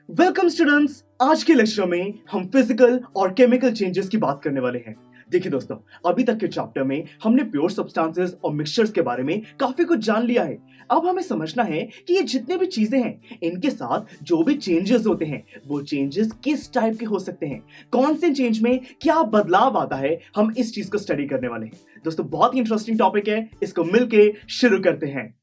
Welcome students. आज के lecture में हम फिजिकल और केमिकल चेंजेस की बात करने वाले हैं। देखिए दोस्तों, अभी तक के चैप्टर में हमने प्योर सब्सटेंसेस और मिक्सचर्स के बारे में काफी कुछ जान लिया है। अब हमें समझना है कि ये जितने भी चीजें हैं, इनके साथ जो भी चेंजेस होते हैं, वो चेंजेस किस टाइप के हो सकते हैं, कौन से चेंज में क्या बदलाव आता है। हम इस चीज को स्टडी करने वाले हैं। दोस्तों, बहुत ही इंटरेस्टिंग टॉपिक है, इसको मिलके शुरू करते हैं।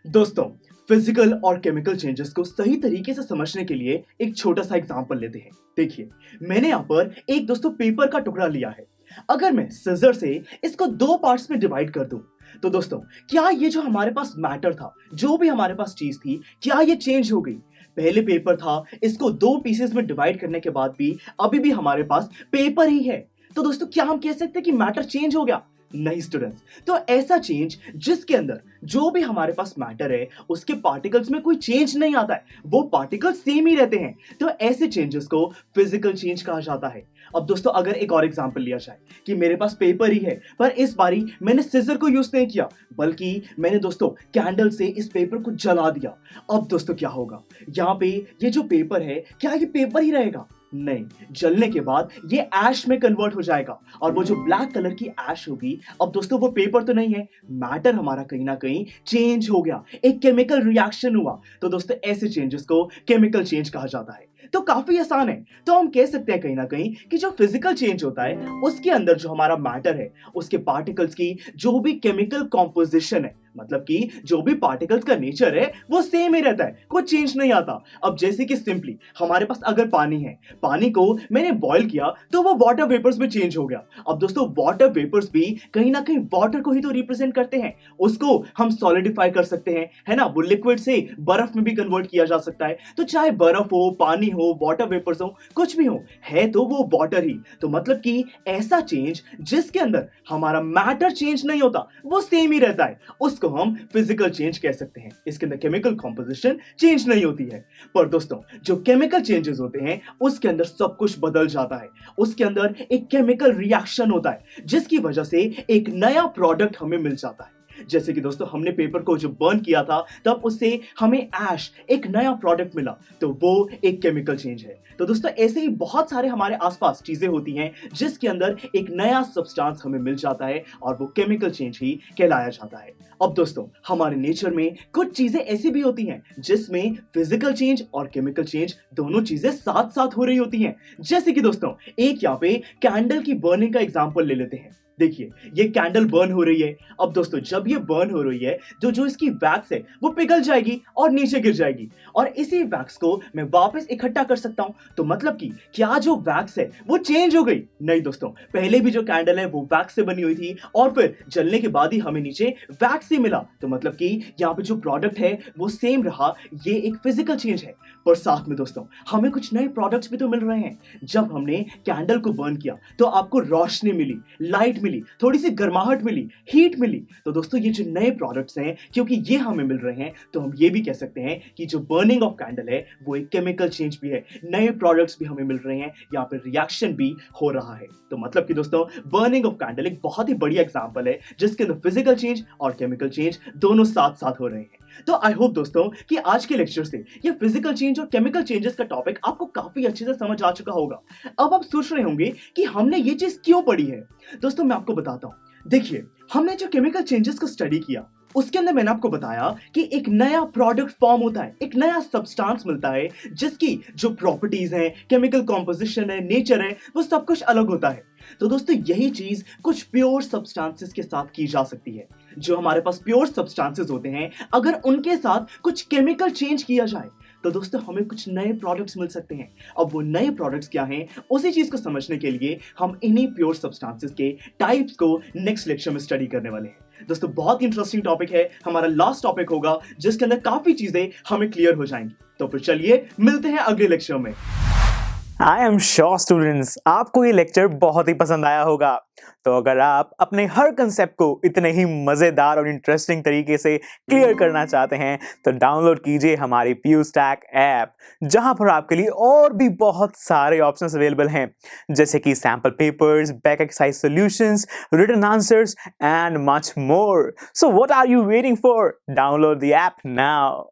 दोस्तों, फिजिकल और केमिकल चेंजेस को सही तरीके से समझने के लिए एक छोटा सा एग्जांपल लेते हैं। देखिए, मैंने यहाँ पर एक दोस्तों पेपर का टुकड़ा लिया है। अगर मैं सिजर से इसको दो पार्ट्स में डिवाइड कर दूं, तो दोस्तों क्या ये जो हमारे पास मैटर था, जो भी हमारे पास चीज थी, क्या ये चेंज हो गई? पहले पेपर था, इसको दो पीसेस में डिवाइड करने के बाद भी अभी भी हमारे पास पेपर ही है। तो दोस्तों, क्या हम कह सकते हैं कि मैटर चेंज हो गया? नहीं स्टूडेंट्स। तो ऐसा चेंज जिसके अंदर जो भी हमारे पास मैटर है, उसके पार्टिकल्स में कोई चेंज नहीं आता है, वो पार्टिकल्स सेम ही रहते हैं, तो ऐसे चेंजेस को फिजिकल चेंज कहा जाता है। अब दोस्तों, अगर एक और एग्जांपल लिया जाए कि मेरे पास पेपर ही है, पर इस बारी मैंने सिजर को यूज नहीं किया, बल्कि मैंने दोस्तों कैंडल से इस पेपर को जला दिया। अब दोस्तों क्या होगा? यहाँ पे ये जो पेपर है, क्या ये पेपर ही रहेगा? नहीं, जलने के बाद ये ऐश में कन्वर्ट हो जाएगा, और वो जो ब्लैक कलर की ऐश होगी, अब दोस्तों वो पेपर तो नहीं है, मैटर हमारा कहीं ना कहीं चेंज हो गया, एक केमिकल रिएक्शन हुआ। तो दोस्तों ऐसे चेंजेस को केमिकल चेंज कहा जाता है। तो काफी आसान है। तो हम कह सकते हैं कहीं ना कहीं कि जो फिजिकल चेंज होता है, उसके अंदर जो हमारा मैटर है, उसके पार्टिकल्स की जो भी केमिकल कॉम्पोजिशन है, मतलब कि जो भी पार्टिकल्स का नेचर है, वो सेम ही रहता है, कोई चेंज नहीं आता। अब जैसे कि सिंपली हमारे पास अगर पानी है, पानी को मैंने बॉईल किया तो वो वाटर वेपर्स में चेंज हो गया। अब दोस्तों वाटर वेपर्स भी कहीं ना कहीं वाटर को ही तो रिप्रेजेंट करते हैं, उसको हम सॉलिडिफाई कर सकते हैं, है ना। वो लिक्विड से बर्फ में भी कन्वर्ट किया जा सकता है। तो चाहे बर्फ हो, पानी हो, वाटर वेपर्स हो, कुछ भी हो, है तो वो वाटर ही। तो मतलब कि ऐसा चेंज जिसके अंदर हमारा मैटर चेंज नहीं होता, वो सेम ही रहता है, उसको हम फिजिकल चेंज कह सकते हैं। इसके अंदर केमिकल कॉम्पोजिशन चेंज नहीं होती है। पर दोस्तों, जो केमिकल चेंजेस होते हैं, उसके अंदर सब कुछ बदल जाता है। उसके अंदर एक केमिकल रिएक्शन होता है, जिसकी वजह से एक नया प्रोडक्ट हमें मिल जाता है। जैसे कि दोस्तों हमने पेपर को जो बर्न किया था, तब उससे हमें ऐश, एक नया प्रोडक्ट मिला, तो वो एक केमिकल चेंज है। तो दोस्तों ऐसे ही बहुत सारे हमारे आसपास चीजें होती हैं, जिसके अंदर एक नया सब्सटेंस हमें मिल जाता है, और वो केमिकल चेंज ही कहलाया जाता है। अब दोस्तों, हमारे नेचर में कुछ चीजें ऐसी भी होती हैं जिसमें फिजिकल चेंज और केमिकल चेंज दोनों चीजें साथ साथ हो रही होती हैं। जैसे कि दोस्तों एक यहाँ पे कैंडल की बर्निंग का एग्जांपल ले लेते हैं। देखिए, ये कैंडल बर्न हो रही है। अब दोस्तों जब ये बर्न हो रही है, तो जो इसकी वैक्स है वो पिघल जाएगी और नीचे गिर जाएगी, और इसी वैक्स को मैं वापस इकट्ठा कर सकता हूं। तो मतलब कि क्या जो वैक्स है वो चेंज हो गई? नहीं दोस्तों, पहले भी जो कैंडल है वो वैक्स से बनी हुई थी, और फिर जलने के बाद ही हमें नीचे वैक्स ही मिला। तो मतलब कि यहाँ पे जो प्रोडक्ट है वो सेम रहा। ये एक फिजिकल चेंज है। पर साथ में दोस्तों हमें कुछ नए प्रोडक्ट्स भी तो मिल रहे हैं। जब हमने कैंडल को बर्न किया, तो आपको रोशनी मिली, लाइट मिली, थोड़ी सी गर्माहट मिली, हीट मिली। तो दोस्तों ये जो नए प्रोडक्ट्स हैं, क्योंकि ये हमें मिल रहे हैं, तो हम ये भी कह सकते हैं कि जो बर्निंग ऑफ कैंडल है वो एक केमिकल चेंज भी है। नए प्रोडक्ट्स भी हमें मिल रहे हैं, यहाँ पे रिएक्शन भी हो रहा है। तो मतलब कि दोस्तों बर्निंग ऑफ कैंडल एक बहुत ही बढ़िया एग्जांपल है, जिसके अंदर फिजिकल चेंज और केमिकल चेंज दोनों साथ साथ हो रहे हैं। तो आई होप दोस्तों कि आज के लेक्चर से ये फिजिकल चेंज और केमिकल चेंजेस का टॉपिक आपको काफी अच्छे से समझ आ चुका होगा। अब आप सोच रहे होंगे कि हमने ये चीज क्यों पढ़ी है। दोस्तों मैं आपको बताता हूं। देखिए, हमने जो केमिकल चेंजेस को स्टडी किया, उसके अंदर मैंने आपको बताया कि एक नया प्रोडक्ट फॉर्म होता है, एक नया सब्सटेंस मिलता है, जिसकी जो प्रॉपर्टीज हैं, केमिकल कॉम्पोजिशन है, नेचर है, वो सब कुछ अलग होता है। तो दोस्तों यही चीज कुछ प्योर सब्सटेंसेस के साथ की जा सकती है। जो हमारे पास प्योर सब्सटेंसेस होते हैं, अगर उनके साथ कुछ केमिकल चेंज किया जाए, तो दोस्तों हमें कुछ नए प्रोडक्ट्स मिल सकते हैं। अब वो नए प्रोडक्ट्स क्या हैं, उसी चीज को समझने के लिए हम इन्हीं प्योर सब्सटेंसेस के टाइप्स को नेक्स्ट लेक्चर में स्टडी करने वाले हैं। दोस्तों बहुत इंटरेस्टिंग टॉपिक है, हमारा लास्ट टॉपिक होगा, जिसके अंदर काफी चीजें हमें क्लियर हो जाएंगी। तो फिर चलिए मिलते हैं अगले लेक्चर में। आई एम श्योर स्टूडेंट्स आपको ये लेक्चर बहुत ही पसंद आया होगा। तो अगर आप अपने हर कंसेप्ट को इतने ही मजेदार और इंटरेस्टिंग तरीके से क्लियर करना चाहते हैं तो डाउनलोड कीजिए हमारी PU Stack ऐप, जहां पर आपके लिए और भी बहुत सारे ऑप्शंस अवेलेबल हैं, जैसे कि sample papers, back exercise solutions, written answers and much more. So what are you waiting for? Download the app now.